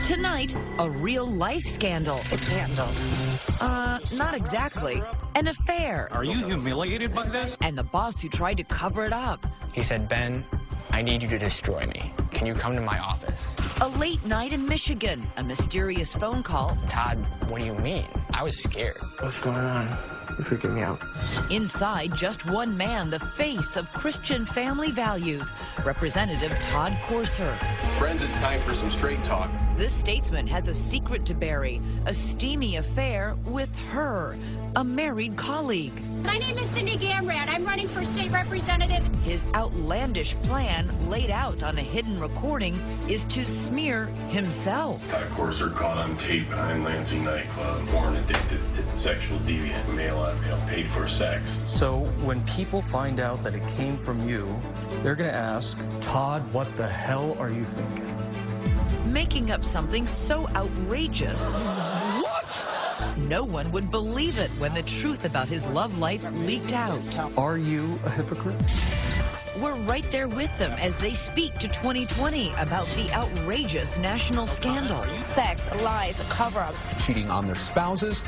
Tonight, a real-life scandal. It's handled. Not exactly. An affair. Are you humiliated by this? And the boss who tried to cover it up. He said, Ben, I need you to destroy me. Can you come to my office? A late night in Michigan. A mysterious phone call. Todd, what do you mean? I was scared. What's going on? You're freaking me out. Inside, just one man, the face of Christian family values, Representative Todd Courser. Friends, it's time for some straight talk. This statesman has a secret to bury, a steamy affair with her, a married colleague. My name is Cindy Gamrat. I'm running for state representative. His outlandish plan, laid out on a hidden recording, is to smear himself. Todd Courser caught on tape behind Lansing nightclub. Born addicted to sexual deviant, male on male, paid for sex. So when people find out that it came from you, they're going to ask, Todd, what the hell are you thinking? Making up something so outrageous. What? No one would believe it when the truth about his love life leaked out. Are you a hypocrite? We're right there with them as they speak to 2020 about the outrageous national scandal. Sex, lies, cover-ups. Cheating on their spouses.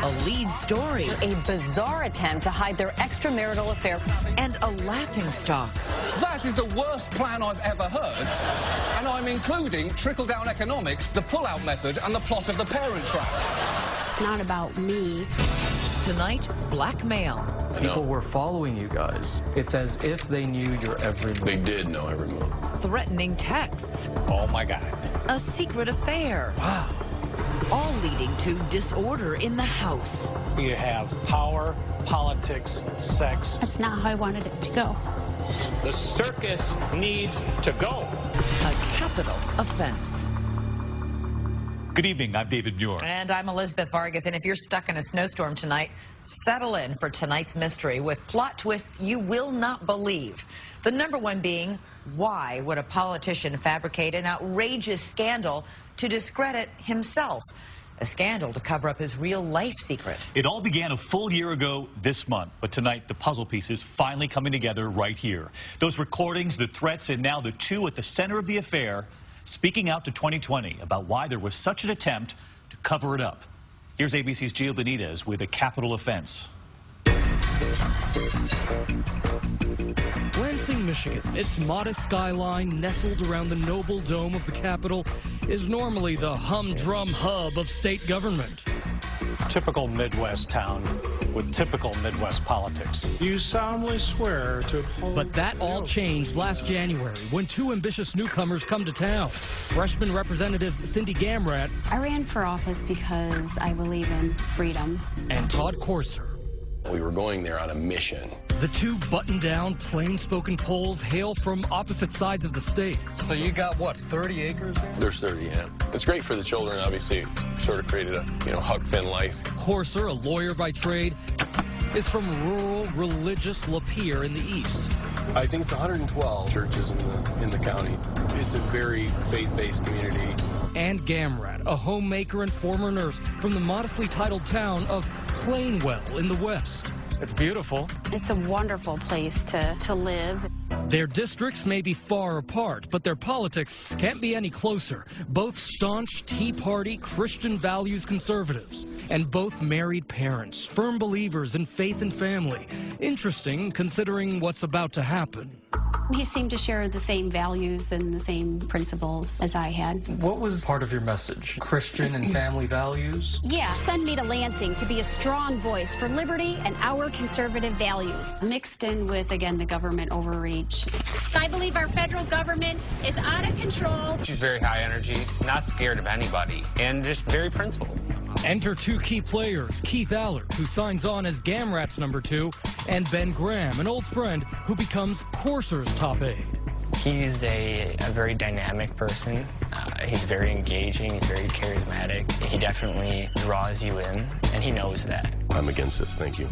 A lead story. A bizarre attempt to hide their extramarital affair. And a laughingstock. That is the worst plan I've ever heard. And I'm including trickle-down economics, the pull-out method, and the plot of The Parent Trap. It's not about me. Tonight, blackmail. People were following you guys. It's as if they knew your every move. They did know every move. Threatening texts. Oh, my God. A secret affair. Wow. All leading to disorder in the house. You have power, politics, sex. That's not how I wanted it to go. The circus needs to go. A capital offense. Good evening, I'm David Muir. And I'm Elizabeth Vargas, and if you're stuck in a snowstorm tonight, settle in for tonight's mystery with plot twists you will not believe. The number one being, why would a politician fabricate an outrageous scandal to discredit himself? A scandal to cover up his real-life secret. It all began a full year ago this month, but tonight the puzzle pieces finally coming together right here. Those recordings, the threats, and now the two at the center of the affair speaking out to 2020 about why there was such an attempt to cover it up. Here's ABC's Gio Benitez with a capital offense. Lansing, Michigan, its modest skyline nestled around the noble dome of the Capitol, is normally the humdrum hub of state government. Typical Midwest town with typical Midwest politics. You solemnly swear to uphold... But that all changed last January when two ambitious newcomers come to town. Freshman Representatives Cindy Gamrat. I ran for office because I believe in freedom. And Todd Courser. We were going there on a mission. The two buttoned-down, plain-spoken Poles hail from opposite sides of the state. So you got, what, 30 acres there? There's 30, yeah. It's great for the children, obviously. It's sort of created a, Huck Finn life. Courser, a lawyer by trade, is from rural, religious Lapeer in the east. I think it's 112 churches in the county. It's a very faith-based community. And Gamrat, a homemaker and former nurse from the modestly titled town of Plainwell in the west. It's beautiful. It's a wonderful place to live. Their districts may be far apart, but their politics can't be any closer. Both staunch Tea Party Christian values conservatives, and both married parents, firm believers in faith and family. Interesting, considering what's about to happen. He seemed to share the same values and the same principles as I had. What was part of your message? Christian and family values? Yeah, send me to Lansing to be a strong voice for liberty and our conservative values. Mixed in with, again, the government overreach. I believe our federal government is out of control. She's very high energy, not scared of anybody, and just very principled. Enter two key players, Keith Allard, who signs on as Gamrat's number 2, and Ben Graham, an old friend who becomes Courser's top aide. He's a very dynamic person. He's very engaging. He's very charismatic. He definitely draws you in, and he knows that. I'm against this, thank you.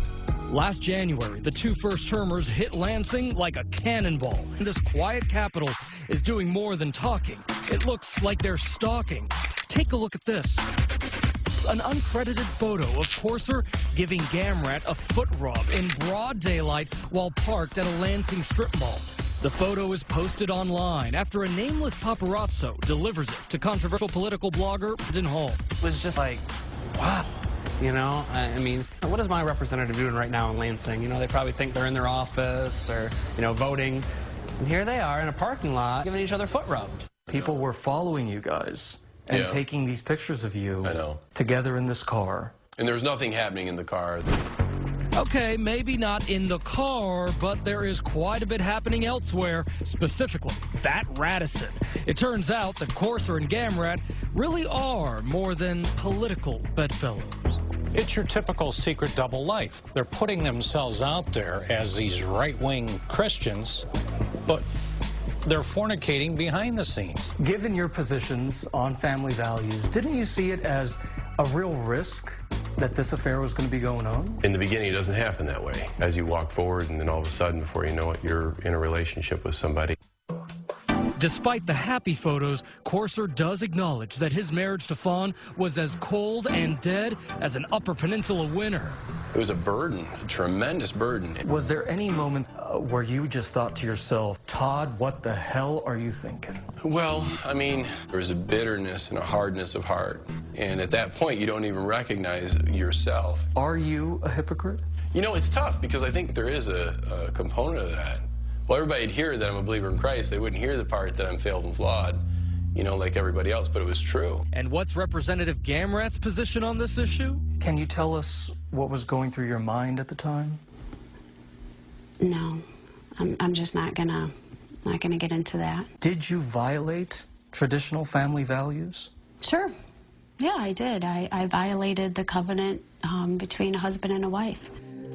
Last January, the two first-termers hit Lansing like a cannonball. This quiet capital is doing more than talking. It looks like they're stalking. Take a look at this. An uncredited photo of Courser giving Gamrat a foot rub in broad daylight while parked at a Lansing strip mall. The photo is posted online after a nameless paparazzo delivers it to controversial political blogger Brendan Hall. It was just like, wow. You know, I mean, what is my representative doing right now in Lansing? You know, they probably think they're in their office or, you know, voting. And here they are in a parking lot giving each other foot rubs. People were following you guys and taking these pictures of you together in this car. And there was nothing happening in the car. Okay, maybe not in the car, but there is quite a bit happening elsewhere, specifically that Radisson. It turns out that Courser and Gamrat really are more than political bedfellows. It's your typical secret double life. They're putting themselves out there as these right-wing Christians, but they're fornicating behind the scenes. Given your positions on family values, didn't you see it as a real risk that this affair was going to be going on? In the beginning, it doesn't happen that way. As you walk forward, and then all of a sudden, before you know it, you're in a relationship with somebody. Despite the happy photos, Courser does acknowledge that his marriage to Fawn was as cold and dead as an Upper Peninsula winter. It was a burden, a tremendous burden. Was there any moment where you just thought to yourself, Todd, what the hell are you thinking? Well, I mean, there was a bitterness and a hardness of heart. And at that point, you don't even recognize yourself. Are you a hypocrite? You know, it's tough because I think there is a component of that. Well, everybody'd hear that I'm a believer in Christ. They wouldn't hear the part that I'm failed and flawed, you know, like everybody else, but it was true. And what's Representative Gamrat's position on this issue? Can you tell us what was going through your mind at the time? No, I'm just not gonna get into that. Did you violate traditional family values? Sure. Yeah, I did. I violated the covenant between a husband and a wife.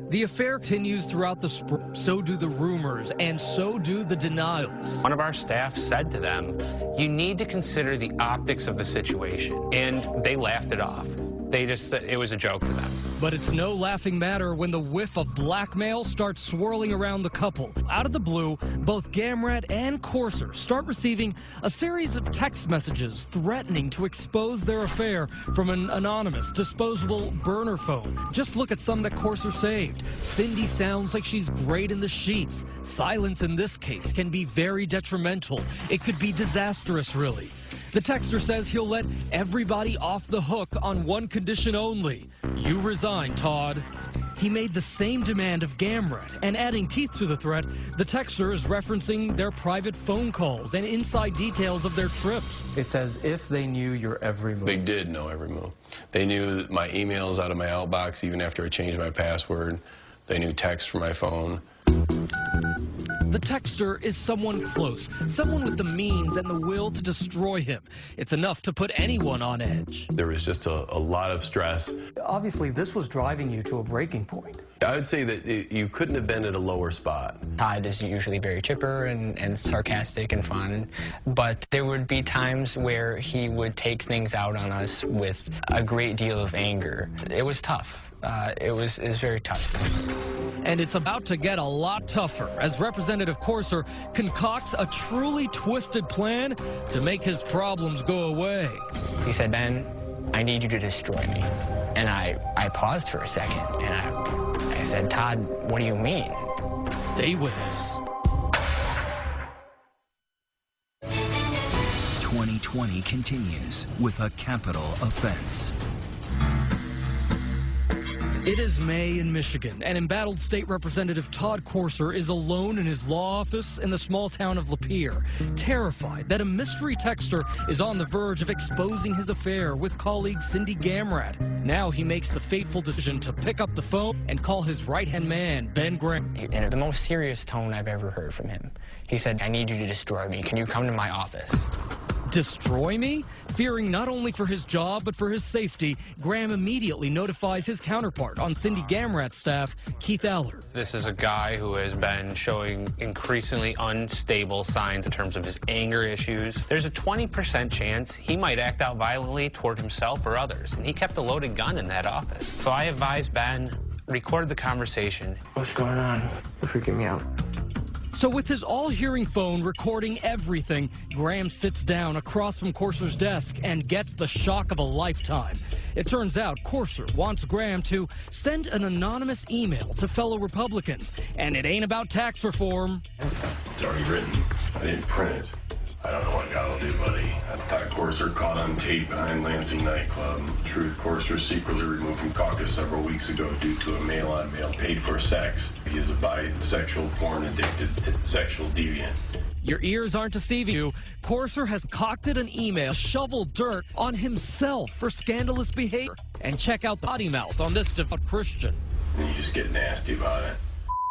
The affair continues throughout the spring. So do the rumors, and so do the denials. One of our staff said to them, you need to consider the optics of the situation. And they laughed it off. They just said it was a joke to them. But it's no laughing matter when the whiff of blackmail starts swirling around the couple. Out of the blue, both Gamrat and Courser start receiving a series of text messages threatening to expose their affair from an anonymous, disposable burner phone. Just look at some that Courser saved. Cindy sounds like she's great in the sheets. Silence in this case can be very detrimental. It could be disastrous, really. The texter says he'll let everybody off the hook on one condition only. You resign, Todd. He made the same demand of Gamrat, and adding teeth to the threat, the texter is referencing their private phone calls and inside details of their trips. It's as if they knew your every move. They did know every move. They knew my emails out of my outbox even after I changed my password. They knew text from my phone. The texter is someone close, someone with the means and the will to destroy him. It's enough to put anyone on edge. There was just a lot of stress. Obviously, this was driving you to a breaking point. I would say that you couldn't have been at a lower spot. Todd is usually very chipper and sarcastic and fun, but there would be times where he would take things out on us with a great deal of anger. It was tough. It was very tough. And it's about to get a lot tougher as Representative Courser concocts a truly twisted plan to make his problems go away. He said, Ben, I need you to destroy me. And I paused for a second, and I said, Todd, what do you mean? Stay with us. 2020 continues with a capital offense. It is May in Michigan, and embattled State Representative Todd Courser is alone in his law office in the small town of Lapeer, terrified that a mystery texter is on the verge of exposing his affair with colleague Cindy Gamrat. Now he makes the fateful decision to pick up the phone and call his right-hand man, Ben Graham. In the most serious tone I've ever heard from him. He said, I need you to destroy me. Can you come to my office? Destroy me? Fearing not only for his job, but for his safety, Graham immediately notifies his counterpart on Cindy Gamrat's staff, Keith Allard. This is a guy who has been showing increasingly unstable signs in terms of his anger issues. There's a 20% chance he might act out violently toward himself or others, and he kept a loaded gun in that office. So I advised Ben, record the conversation. What's going on? You're freaking me out. So with his all-hearing phone recording everything, Graham sits down across from Courser's desk and gets the shock of a lifetime. It turns out Courser wants Graham to send an anonymous email to fellow Republicans, and it ain't about tax reform. It's already written. I didn't print it. I don't know what God will do, buddy. Todd Courser caught on tape behind Lansing nightclub. Truth, Courser secretly removed from caucus several weeks ago due to a mail-on-mail paid-for sex. He is a bisexual, porn-addicted sexual deviant. Your ears aren't deceiving you. Courser has concocted an email, shoveled dirt on himself for scandalous behavior. And check out the potty mouth on this devout Christian. And you just get nasty about it.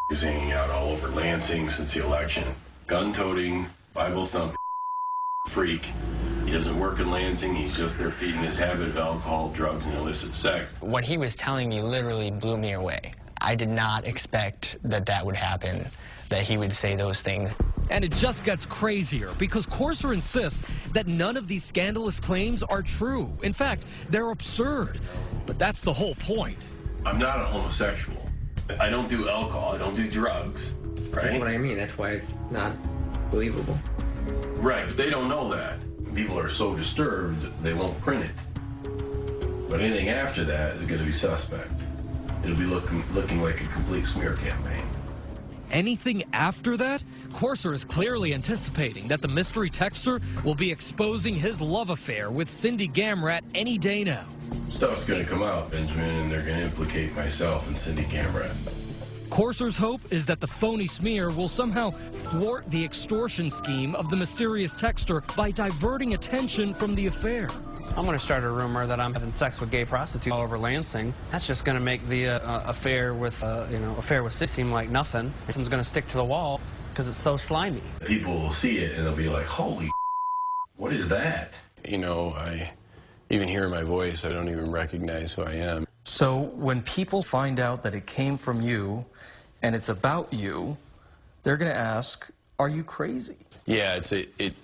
He's hanging out all over Lansing since the election. Gun-toting, Bible-thumping freak. He doesn't work in Lansing. He's just there feeding his habit of alcohol, drugs, and illicit sex. What he was telling me literally blew me away. I did not expect that that would happen, that he would say those things. And it just gets crazier because Courser insists that none of these scandalous claims are true. In fact, they're absurd. But that's the whole point. I'm not a homosexual. I don't do alcohol. I don't do drugs. Right? That's what I mean. That's why it's not believable. Right, but they don't know that. People are so disturbed, they won't print it. But anything after that is going to be suspect. It'll be looking like a complete smear campaign. Anything after that? Courser is clearly anticipating that the mystery texter will be exposing his love affair with Cindy Gamrat any day now. Stuff's going to come out, Benjamin, and they're going to implicate myself and Cindy Gamrat. Courser's hope is that the phony smear will somehow thwart the extortion scheme of the mysterious texter by diverting attention from the affair. I'm going to start a rumor that I'm having sex with gay prostitutes all over Lansing. That's just going to make the affair with Sid seem like nothing. It's going to stick to the wall because it's so slimy. People will see it and they'll be like, holy what is that? You know, I even hear my voice, I don't even recognize who I am. So when people find out that it came from you and it's about you, they're going to ask, are you crazy? Yeah,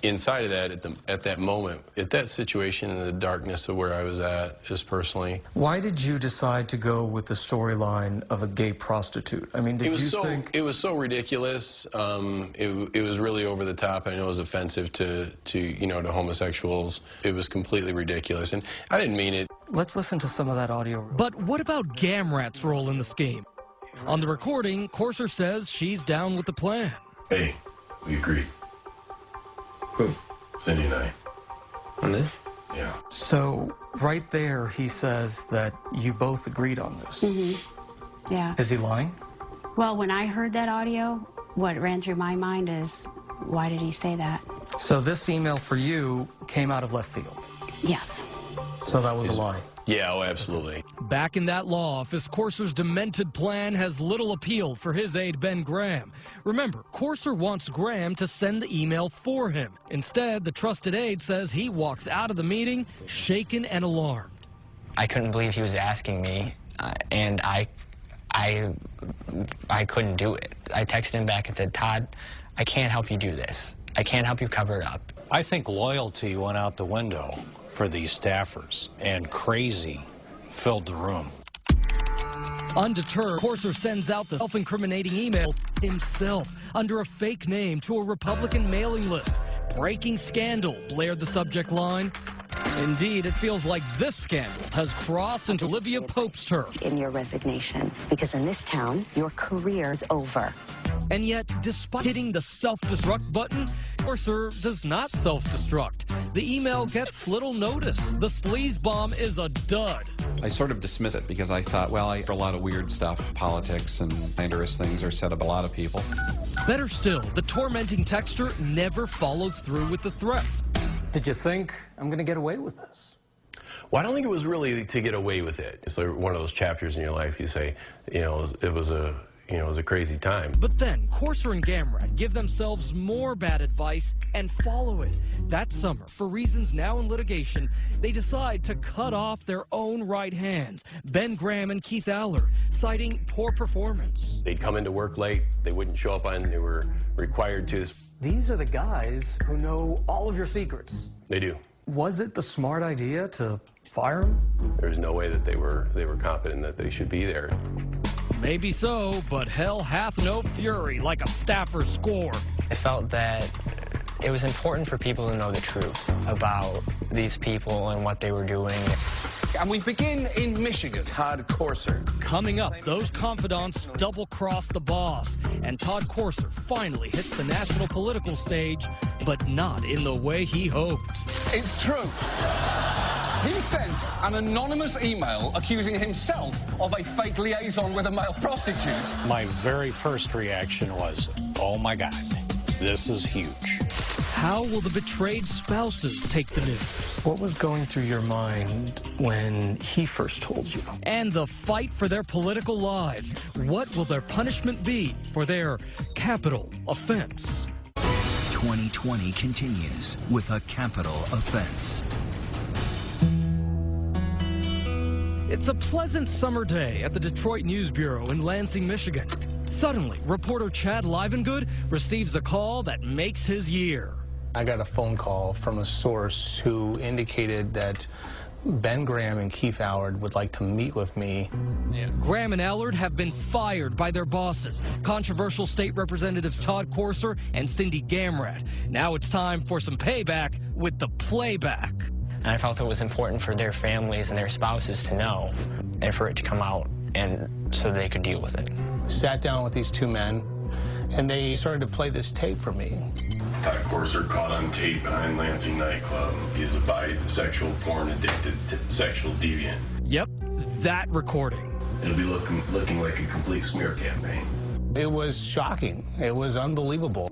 inside of that, at that moment, at that situation in the darkness of where I was at, just personally. Why did you decide to go with the storyline of a gay prostitute? I mean, did you think... It was so ridiculous. It was really over the top. I know it was offensive to homosexuals. It was completely ridiculous, and I didn't mean it. Let's listen to some of that audio. But what about Gamrat's role in the scheme? On the recording, Courser says she's down with the plan. Hey, we agreed. Who? Cindy and I. On this? Yeah. So right there, he says that you both agreed on this. Mm-hmm. Yeah. Is he lying? Well, when I heard that audio, what ran through my mind is, why did he say that? So this email for you came out of left field? Yes. So that was a lie? Yeah, oh, absolutely. Back in that law office, Courser's demented plan has little appeal for his aide, Ben Graham. Remember, Courser wants Graham to send the email for him. Instead, the trusted aide says he walks out of the meeting shaken and alarmed. I couldn't believe he was asking me, and I couldn't do it. I texted him back and said, Todd, I can't help you do this. I can't help you cover it up. I think loyalty went out the window for these staffers, and crazy filled the room. Undeterred, Courser sends out the self-incriminating email himself under a fake name to a Republican mailing list. Breaking scandal, blared the subject line. Indeed, it feels like this scandal has crossed into Olivia Pope's turf. In your resignation, because in this town, your career's over. And yet, despite hitting the self-destruct button, Courser does not self-destruct. The email gets little notice. The sleaze bomb is a dud. I sort of dismiss it because I thought, well, I hear a lot of weird stuff. Politics and slanderous things are said of a lot of people. Better still, the tormenting texter never follows through with the threats. Did you think, I'm going to get away with this? Well, I don't think it was really to get away with it. It's like one of those chapters in your life you say, it was a crazy time. But then, Courser and Gamrat give themselves more bad advice and follow it. That summer, for reasons now in litigation, they decide to cut off their own right hands, Ben Graham and Keith Aller, citing poor performance. They'd come into work late. They wouldn't show up they were required to. These are the guys who know all of your secrets. They do. Was it the smart idea to fire them? There's no way that they were confident that they should be there. Maybe so, but hell hath no fury like a staffer score. I felt that it was important for people to know the truth about these people and what they were doing. And we begin in Michigan. Todd Courser. Coming up, those confidants double-cross the boss, and Todd Courser finally hits the national political stage, but not in the way he hoped. It's true. He sent an anonymous email accusing himself of a fake liaison with a male prostitute. My very first reaction was, oh my God, this is huge. How will the betrayed spouses take the news? What was going through your mind when he first told you? And the fight for their political lives. What will their punishment be for their capital offense? 2020 continues with a capital offense. It's a pleasant summer day at the Detroit News Bureau in Lansing, Michigan. Suddenly, reporter Chad Livengood receives a call that makes his year. I got a phone call from a source who indicated that Ben Graham and Keith Allard would like to meet with me. Graham and Allard have been fired by their bosses, controversial state representatives Todd Courser and Cindy Gamrat. Now it's time for some payback with the playback. And I felt it was important for their families and their spouses to know and for it to come out and so they could deal with it. Sat down with these two men, and they started to play this tape for me. Todd Courser caught on tape behind Lansing nightclub. He is a bisexual, porn-addicted, sexual deviant. Yep, that recording. It'll be looking like a complete smear campaign. It was shocking. It was unbelievable.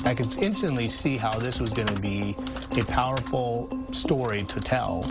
I could instantly see how this was going to be a powerful story to tell.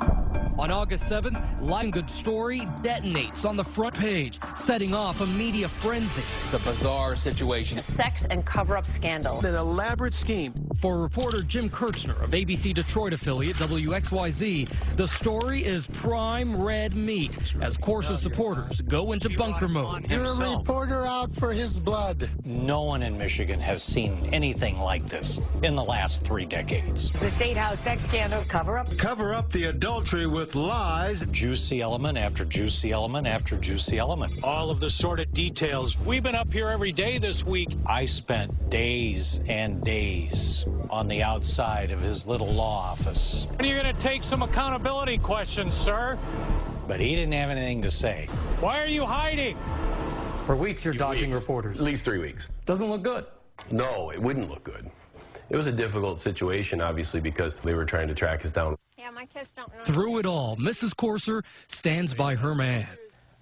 On August 7th, Livengood's story detonates on the front page, setting off a media frenzy. It's a bizarre situation. A sex and cover-up scandal. An elaborate scheme. For reporter Jim Kirchner of ABC Detroit affiliate WXYZ, the story is prime red meat as Courser supporters go into bunker mode. You're a reporter out for his blood. No one in Michigan has seen anything like this in the last 3 decades. The State House sex scandal cover-up. Cover up the adultery with lies. Juicy element after juicy element after juicy element. All of the sordid details. We've been up here every day this week. I spent days and days on the outside of his little law office. And you're going to take some accountability questions, sir. But he didn't have anything to say. Why are you hiding? For weeks, you're dodging reporters. At least 3 weeks. Doesn't look good. No, it wouldn't look good. It was a difficult situation, obviously, because they were trying to track us down. Yeah, my kids don't know. Through it all, Mrs. Courser stands by her man.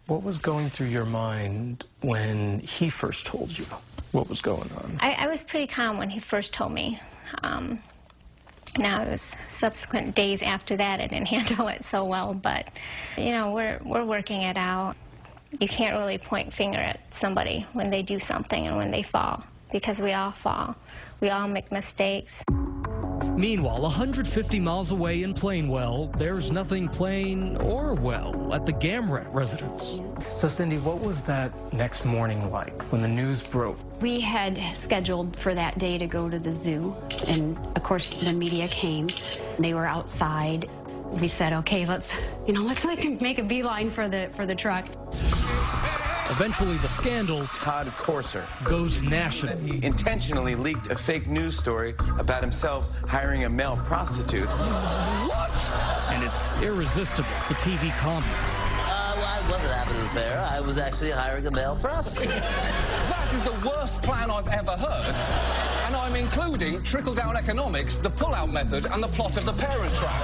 What was going through your mind when he first told you what was going on? I was pretty calm when he first told me. Now it was subsequent days after that I didn't handle it so well, but you know, we're working it out. You can't really point finger at somebody when they do something and when they fall, because we all fall. We all make mistakes. Meanwhile, 150 miles away in Plainwell, there's nothing plain or well at the Gamrat residence. So, Cindy, what was that next morning like when the news broke? We had scheduled for that day to go to the zoo, and of course the media came. They were outside. We said, okay, let's like make a beeline for the truck. Eventually, the scandal, Todd Courser, goes national. He intentionally leaked a fake news story about himself hiring a male prostitute. What? And it's irresistible to TV comments. I wasn't having an affair. I was actually hiring a male prostitute. That is the worst plan I've ever heard. And I'm including trickle-down economics, the pull-out method, and the plot of The Parent Trap.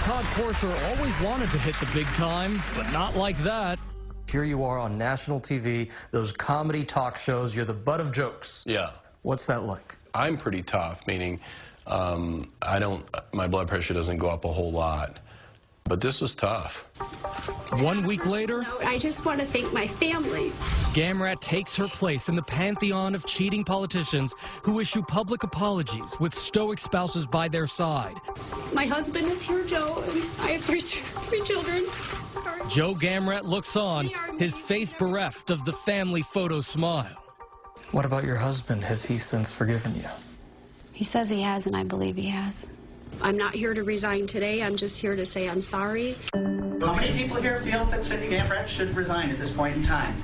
Todd Courser always wanted to hit the big time, but not like that. Here you are on national TV, those comedy talk shows, you're the butt of jokes. Yeah. What's that like? I'm pretty tough, meaning my blood pressure doesn't go up a whole lot. But this was tough. 1 week later, I just want to thank my family. Gamrat takes her place in the pantheon of cheating politicians who issue public apologies with stoic spouses by their side. My husband is here, Joe, and I have three children. Joe Gamrat looks on, his face bereft of the family photo smile. What about your husband? Has he since forgiven you? He says he has, and I believe he has. I'm not here to resign today. I'm just here to say I'm sorry. How many people here feel that Cindy Gamrat should resign at this point in time?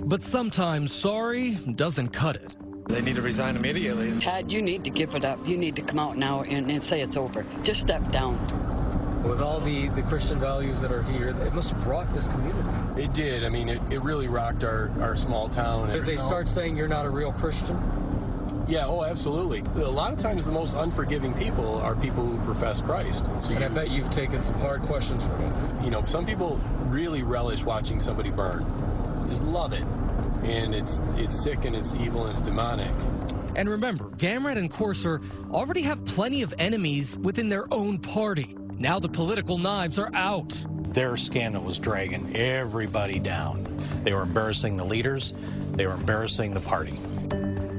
But sometimes sorry doesn't cut it. They need to resign immediately. Todd, you need to give it up. You need to come out now and say it's over. Just step down. With all the Christian values that are here, it must have rocked this community. It did. I mean, it really rocked our small town. Did they start saying you're not a real Christian? Yeah, oh, absolutely. A lot of times the most unforgiving people are people who profess Christ. And I bet you've taken some hard questions from them. You know, some people really relish watching somebody burn. Just love it. And it's sick and it's evil and it's demonic. And remember, Gamrat and Courser already have plenty of enemies within their own party. Now the political knives are out. Their scandal was dragging everybody down. They were embarrassing the leaders. They were embarrassing the party.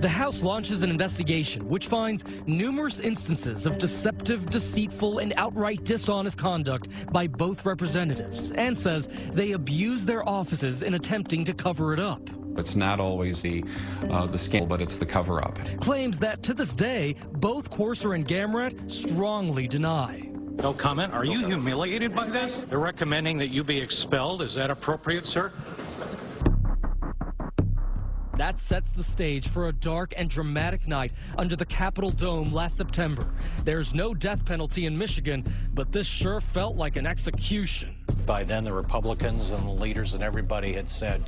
The House launches an investigation which finds numerous instances of deceptive, deceitful, and outright dishonest conduct by both representatives and says they abused their offices in attempting to cover it up. It's not always the scandal, but it's the cover-up. Claims that to this day, both Courser and Gamrat strongly deny. No comment. Are you humiliated by this? They're recommending that you be expelled. Is that appropriate, sir? That sets the stage for a dark and dramatic night under the Capitol Dome last September. There's no death penalty in Michigan, but this sure felt like an execution. By then, the Republicans and the leaders and everybody had said,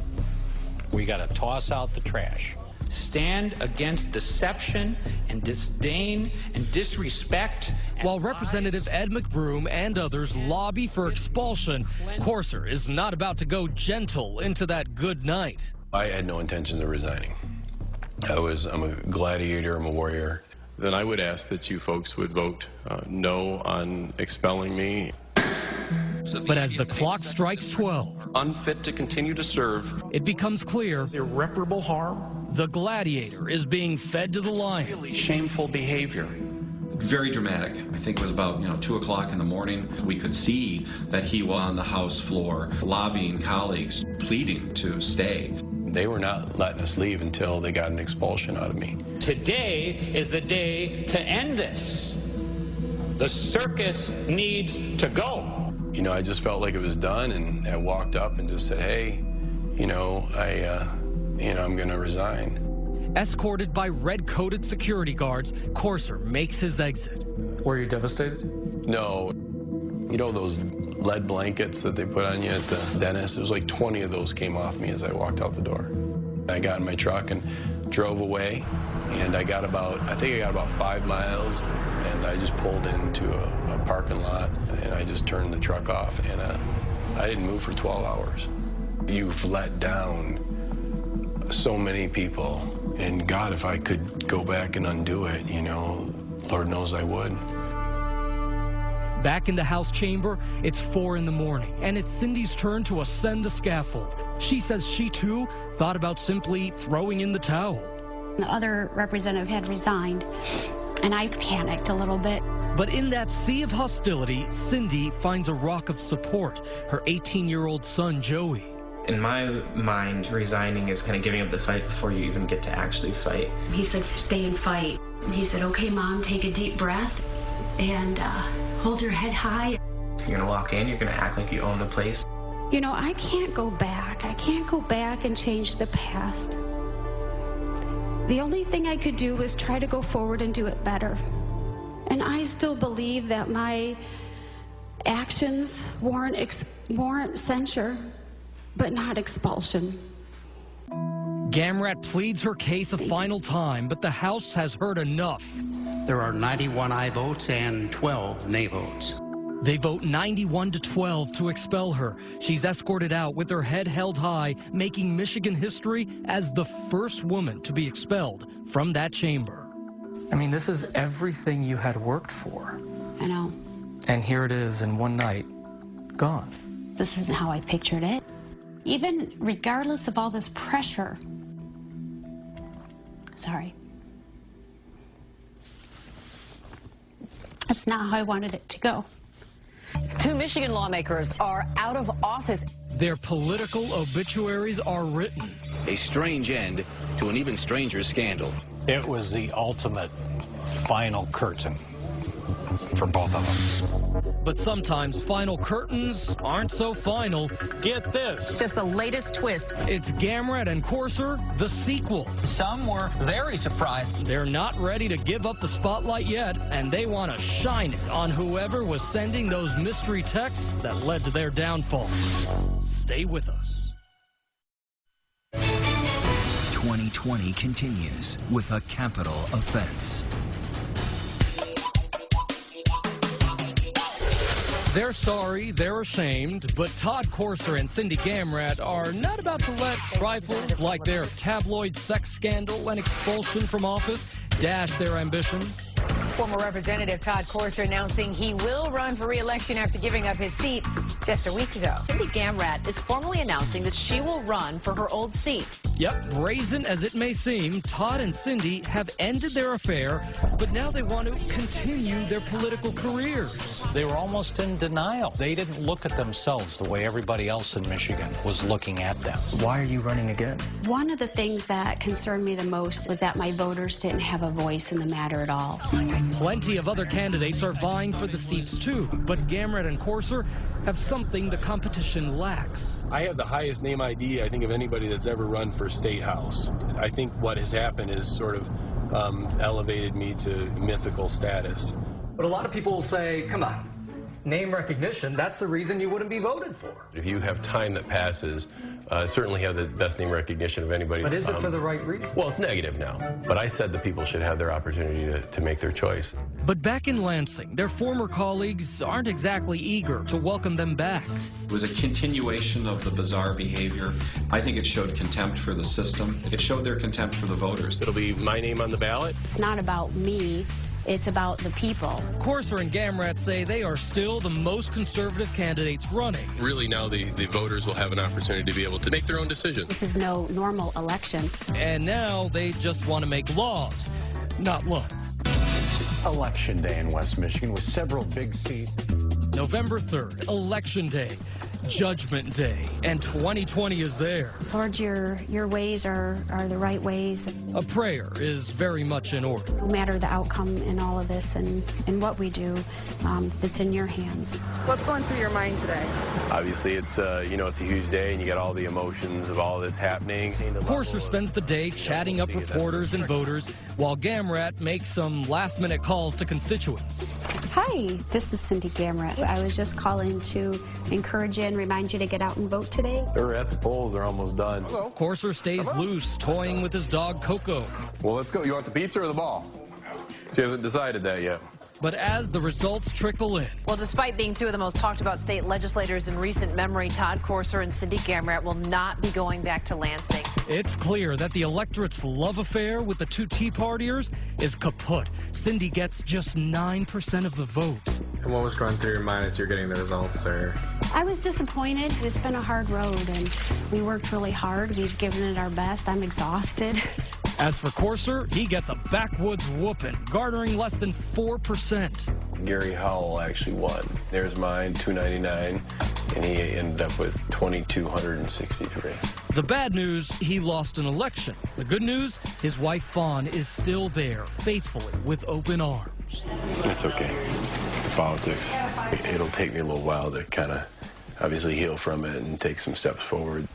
we got to toss out the trash. Stand against deception and disdain and disrespect. While Representative Ed McBroom and others lobby for expulsion, Courser is not about to go gentle into that good night. I had no intention of resigning. I'm a gladiator, I'm a warrior. Then I would ask that you folks would vote no on expelling me. But as the clock strikes 12, unfit to continue to serve, it becomes clear irreparable harm. The gladiator is being fed to the lion. Really shameful behavior. Very dramatic. I think it was about 2 o'clock in the morning. We could see that he was on the House floor lobbying colleagues, pleading to stay. They were not letting us leave until they got an expulsion out of me. Today is the day to end this. The circus needs to go. You know, I just felt like it was done, and I walked up and just said, hey, I'm going to resign. Escorted by red-coated security guards, Courser makes his exit. Were you devastated? No. You know those lead blankets that they put on you at the dentist? It was like 20 of those came off me as I walked out the door. I got in my truck and drove away, and I think I got about 5 miles, and I just pulled into a parking lot, and I just turned the truck off, and I didn't move for 12 hours. You've let down so many people, and God, if I could go back and undo it, Lord knows I would. Back in the House chamber, it's 4 in the morning, and it's Cindy's turn to ascend the scaffold. She says she, too, thought about simply throwing in the towel. The other representative had resigned, and I panicked a little bit. But in that sea of hostility, Cindy finds a rock of support, her 18-year-old son, Joey. In my mind, resigning is kind of giving up the fight before you even get to actually fight. He said, stay and fight. He said, okay, Mom, take a deep breath and hold your head high. You're gonna walk in, you're gonna act like you own the place. I can't go back. I can't go back and change the past. The only thing I could do was try to go forward and do it better. And I still believe that my actions warrant censure, but not expulsion. Gamrat pleads her case a final time, but the House has heard enough. There are 91 aye votes and 12 nay votes. They vote 91 to 12 to expel her. She's escorted out with her head held high, making Michigan history as the first woman to be expelled from that chamber. I mean, this is everything you had worked for. I know. And here it is in one night, gone. This isn't how I pictured it. Even regardless of all this pressure. Sorry. That's not how I wanted it to go. 2 Michigan lawmakers are out of office. Their political obituaries are written. A strange end to an even stranger scandal. It was the ultimate final curtain for both of them. But sometimes final curtains aren't so final. Get this. It's just the latest twist. It's Gamrat and Courser, the sequel. Some were very surprised. They're not ready to give up the spotlight yet, and they want to shine it on whoever was sending those mystery texts that led to their downfall. Stay with us. 2020 continues with a capital offense. They're sorry, they're ashamed, but Todd Courser and Cindy Gamrat are not about to let trifles like their tabloid sex scandal and expulsion from office dash their ambitions. Former Representative Todd Courser announcing he will run for re-election after giving up his seat just a week ago. Cindy Gamrat is formally announcing that she will run for her old seat. Yep, brazen as it may seem, Todd and Cindy have ended their affair, but now they want to continue their political careers. They were almost in denial. They didn't look at themselves the way everybody else in Michigan was looking at them. Why are you running again? One of the things that concerned me the most was that my voters didn't have a voice in the matter at all. Plenty of other candidates are vying for the seats too, but Gamrat and Courser have something the competition lacks. I have the highest name ID, I think, of anybody that's ever run for State House. I think what has happened is sort of elevated me to mythical status. But a lot of people will say, come on, name recognition, that's the reason you wouldn't be voted for. If you have time that passes, certainly have the best name recognition of anybody. But is it for the right reason? Well, it's negative now. But I said that people should have their opportunity to make their choice. But back in Lansing, their former colleagues aren't exactly eager to welcome them back. It was a continuation of the bizarre behavior. I think it showed contempt for the system. It showed their contempt for the voters. It'll be my name on the ballot. It's not about me. It's about the people. Courser and Gamrat say they are still the most conservative candidates running. Really now the voters will have an opportunity to be able to make their own decisions. This is no normal election. And now they just want to make laws, not love. Election day in West Michigan with several big seats. November 3rd, Election Day, Judgment Day, and 2020 is there. Lord, your ways are the right ways. A prayer is very much in order. No matter the outcome in all of this and what we do, it's in your hands. What's going through your mind today? Obviously, it's it's a huge day, and you got all the emotions of all this happening. Courser spends the day chatting up reporters and voters, while Gamrat makes some last-minute calls to constituents. Hi, this is Cindy Gamrat. I was just calling to encourage you and remind you to get out and vote today. They're at the polls. They're almost done. Hello. Courser stays loose, toying with his dog Coco. Well, let's go. You want the pizza or the ball? She hasn't decided that yet. But as the results trickle in. Well, despite being two of the most talked about state legislators in recent memory, Todd Courser and Cindy Gamrat will not be going back to Lansing. It's clear that the electorate's love affair with the two Tea Partiers is kaput. Cindy gets just 9% of the vote. And what was going through your mind as you're getting the results there? I was disappointed. It's been a hard road, and we worked really hard. We've given it our best. I'm exhausted. As for Courser, he gets a backwoods whooping, garnering less than 4%. Gary Howell actually won. There's mine, $299, and he ended up with $2,263. The bad news, he lost an election. The good news, his wife Fawn is still there, faithfully, with open arms. It's okay. It's politics. It'll take me a little while to kind of obviously heal from it and take some steps forward.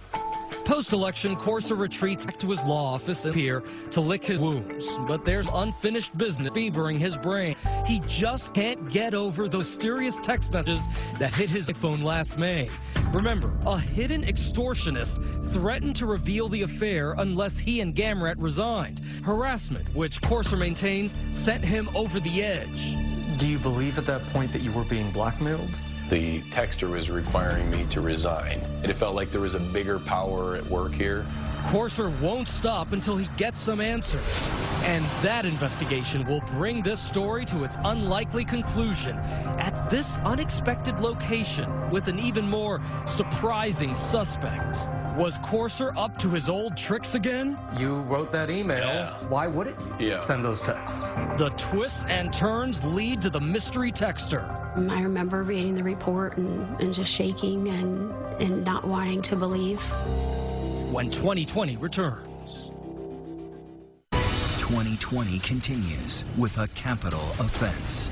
Post-election, Courser retreats back to his law office and here to lick his wounds. But there's unfinished business fevering his brain. He just can't get over those mysterious text messages that hit his iPhone last May. Remember, a hidden extortionist threatened to reveal the affair unless he and Gamrat resigned. Harassment, which Courser maintains, sent him over the edge. Do you believe at that point that you were being blackmailed? The texter was requiring me to resign. It felt like there was a bigger power at work here. Courser won't stop until he gets some answers. And that investigation will bring this story to its unlikely conclusion at this unexpected location with an even more surprising suspect. Was Courser up to his old tricks again? You wrote that email. Yeah. Why wouldn't you send those texts? The twists and turns lead to the mystery texter. I remember reading the report and just shaking and not wanting to believe. When 2020 returns. 2020 continues with a capital offense.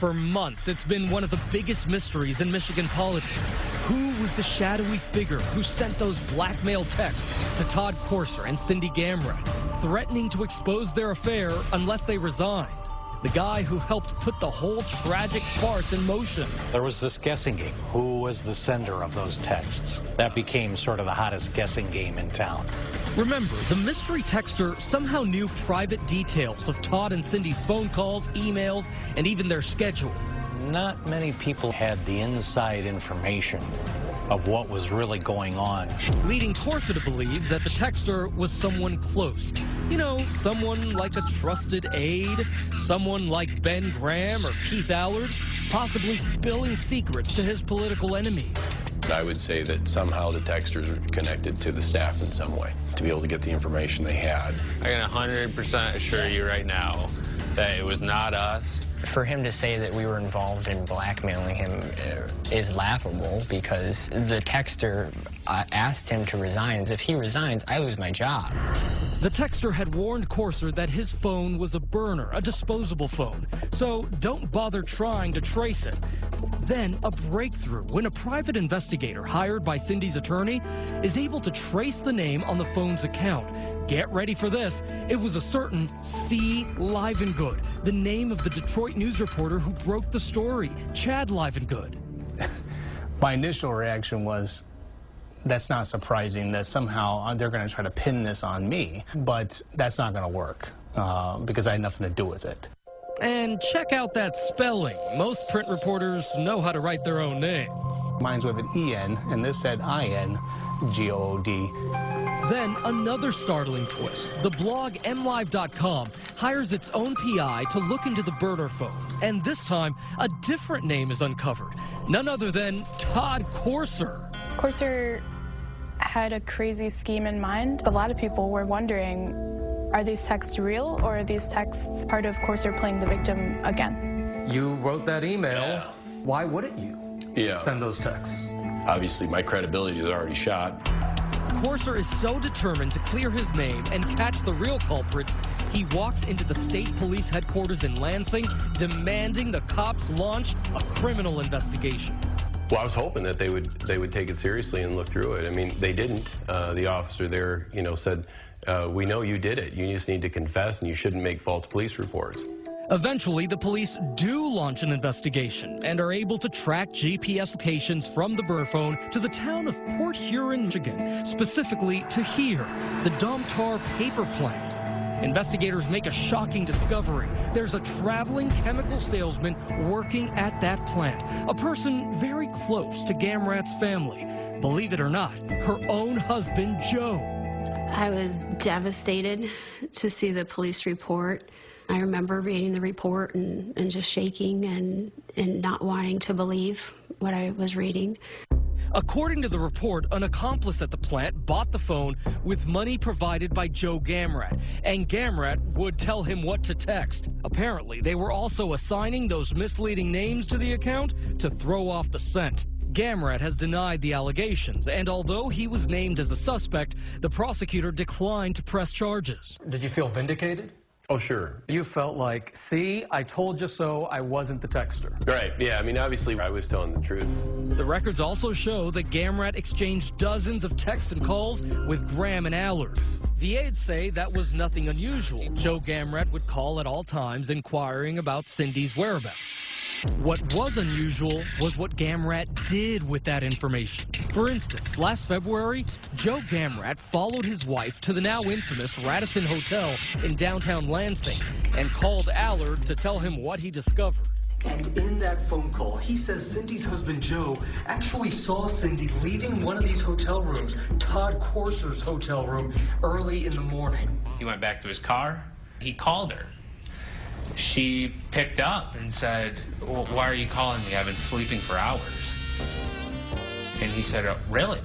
For months, it's been one of the biggest mysteries in Michigan politics. Who was the shadowy figure who sent those blackmail texts to Todd Courser and Cindy Gamrat, threatening to expose their affair unless they resigned? The guy who helped put the whole tragic farce in motion. There was this guessing game. Who was the sender of those texts? That became sort of the hottest guessing game in town. Remember, the mystery texter somehow knew private details of Todd and Cindy's phone calls, emails, and even their schedule. Not many people had the inside information of what was really going on, leading Courser to believe that the texter was someone close. You know, someone like a trusted aide, someone like Ben Graham or Keith Allard, possibly spilling secrets to his political enemy. I would say that somehow the texters were connected to the staff in some way to be able to get the information they had. I can 100% assure you right now that it was not us. For him to say that we were involved in blackmailing him is laughable, because the texter asked him to resign. If he resigns, I lose my job. The texter had warned Courser that his phone was a burner, a disposable phone, so don't bother trying to trace it. Then a breakthrough when a private investigator hired by Cindy's attorney is able to trace the name on the phone's account. Get ready for this. It was a certain C. Livengood, the name of the Detroit news reporter who broke the story, Chad Livengood. My initial reaction was, that's not surprising, that somehow they're going to try to pin this on me, but that's not going to work because I had nothing to do with it. And check out that spelling. Most print reporters know how to write their own name. Mine's with an E-N, and this said I-N-G-O-O-D. Then another startling twist. The blog MLive.com hires its own PI to look into the burner phone. And this time, a different name is uncovered. None other than Todd Courser. Courser had a crazy scheme in mind. A lot of people were wondering, are these texts real, or are these texts part of Courser playing the victim again? You wrote that email. Yeah. Why wouldn't you send those texts? Obviously, my credibility is already shot. Courser is so determined to clear his name and catch the real culprits, he walks into the state police headquarters in Lansing, demanding the cops launch a criminal investigation. Well, I was hoping that they would take it seriously and look through it. I mean, they didn't. The officer there, said, we know you did it. You just need to confess, and you shouldn't make false police reports. Eventually, the police do launch an investigation and are able to track GPS locations from the burner phone to the town of Port Huron, Michigan, specifically to here, the Domtar paper plant. Investigators make a shocking discovery. There's a traveling chemical salesman working at that plant, a person very close to Gamrat's family. Believe it or not, her own husband, Joe. I was devastated to see the police report. I remember reading the report and just shaking and not wanting to believe what I was reading. According to the report, an accomplice at the plant bought the phone with money provided by Joe Gamrat, and Gamrat would tell him what to text. Apparently, they were also assigning those misleading names to the account to throw off the scent. Gamrat has denied the allegations, and although he was named as a suspect, the prosecutor declined to press charges. Did you feel vindicated? Oh, sure. You felt like, see, I told you so, I wasn't the texter. Right, yeah, I mean, obviously, I was telling the truth. The records also show that Gamrat exchanged dozens of texts and calls with Graham and Allard. The aides say that was nothing unusual. Joe Gamrat would call at all times inquiring about Cindy's whereabouts. What was unusual was what Gamrat did with that information. For instance, last February, Joe Gamrat followed his wife to the now infamous Radisson Hotel in downtown Lansing and called Allard to tell him what he discovered. And in that phone call, he says Cindy's husband, Joe, actually saw Cindy leaving one of these hotel rooms, Todd Courser's hotel room, early in the morning. He went back to his car. He called her. She picked up and said, well, why are you calling me? I've been sleeping for hours. And he said, oh, really?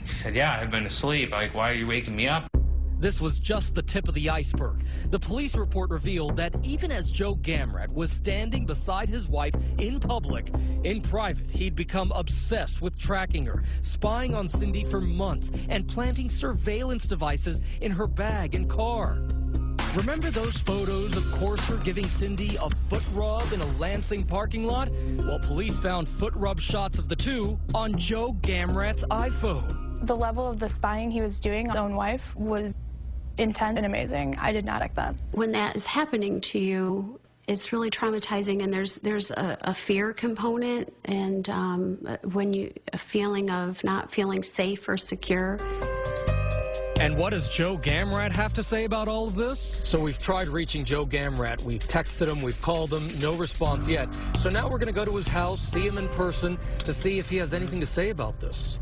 She said, yeah, I've been asleep. Like, why are you waking me up? This was just the tip of the iceberg. The police report revealed that even as Joe Gamrat was standing beside his wife in public, in private, he'd become obsessed with tracking her, spying on Cindy for months, and planting surveillance devices in her bag and car. Remember those photos of Courser giving Cindy a foot rub in a Lansing parking lot? Well, police found foot rub shots of the two on Joe Gamrat's iPhone. The level of the spying he was doing on his own wife was intense and amazing. I did not expect that. When that is happening to you, it's really traumatizing, and there's a fear component, and a feeling of not feeling safe or secure. And what does Joe Gamrat have to say about all of this? So we've tried reaching Joe Gamrat. We've texted him, we've called him, no response yet. So now we're going to go to his house, see him in person, to see if he has anything to say about this.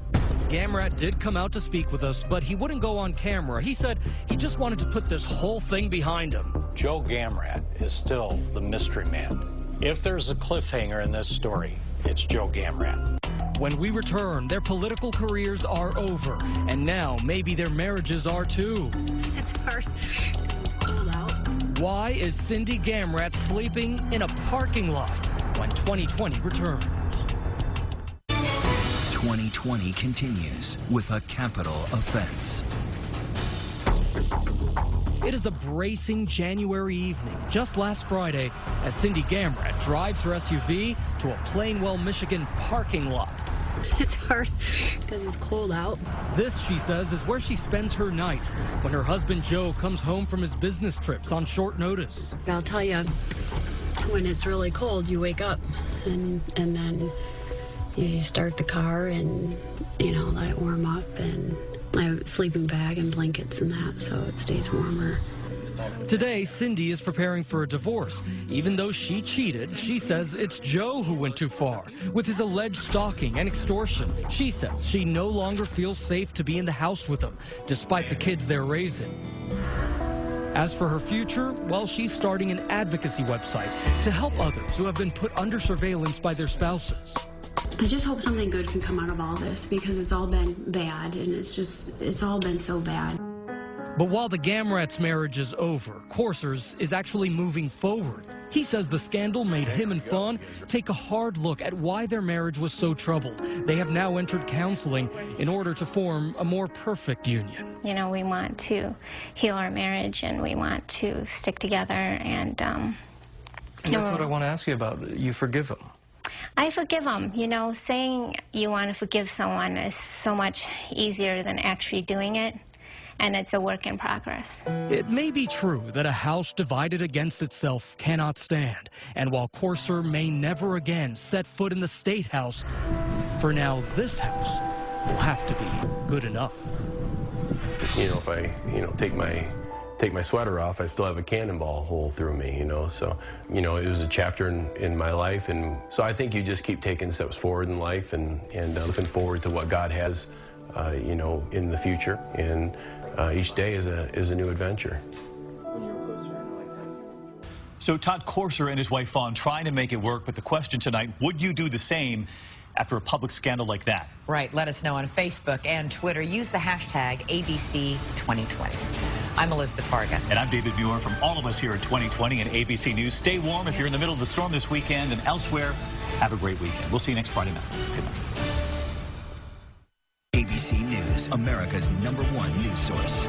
Gamrat did come out to speak with us, but he wouldn't go on camera. He said he just wanted to put this whole thing behind him. Joe Gamrat is still the mystery man. If there's a cliffhanger in this story, it's Joe Gamrat. When we return, their political careers are over, and now maybe their marriages are too. It's hard because it's cold out. Why is Cindy Gamrat sleeping in a parking lot when 2020 returns? 2020 continues with a capital offense. It is a bracing January evening, just last Friday, as Cindy Gamrat drives her SUV to a Plainwell, Michigan parking lot. It's hard because it's cold out. This, she says, is where she spends her nights when her husband Joe comes home from his business trips on short notice. I'll tell you, when it's really cold, you wake up and then you start the car and, let it warm up, and I have a sleeping bag and blankets and that, so it stays warmer. Today, Cindy is preparing for a divorce. Even though she cheated, she says it's Joe who went too far with his alleged stalking and extortion. She says she no longer feels safe to be in the house with him, despite the kids they're raising. As for her future, well, she's starting an advocacy website to help others who have been put under surveillance by their spouses. I just hope something good can come out of all this, because it's all been bad, and it's all been so bad. But while the Gamrat's marriage is over, Courser's is actually moving forward. He says the scandal made him and Fawn take a hard look at why their marriage was so troubled. They have now entered counseling in order to form a more perfect union. We want to heal our marriage, and we want to stick together, and that's what I want to ask you about. You forgive him. I forgive him. Saying you want to forgive someone is so much easier than actually doing it. And it's a work in progress. It may be true that a house divided against itself cannot stand. And while Courser may never again set foot in the State House, for now this house will have to be good enough. If I, take my sweater off, I still have a cannonball hole through me, So, it was a chapter in my life. And so I think you just keep taking steps forward in life and looking forward to what God has, in the future. And each day is a new adventure. So Todd Courser and his wife Fawn trying to make it work, but the question tonight, would you do the same after a public scandal like that? Right. Let us know on Facebook and Twitter. Use the hashtag ABC2020. I'm Elizabeth Vargas. And I'm David Muir. From all of us here at 2020 and ABC News. Stay warm if you're in the middle of the storm this weekend, and elsewhere, have a great weekend. We'll see you next Friday night. Good night. ABC News, America's #1 news source.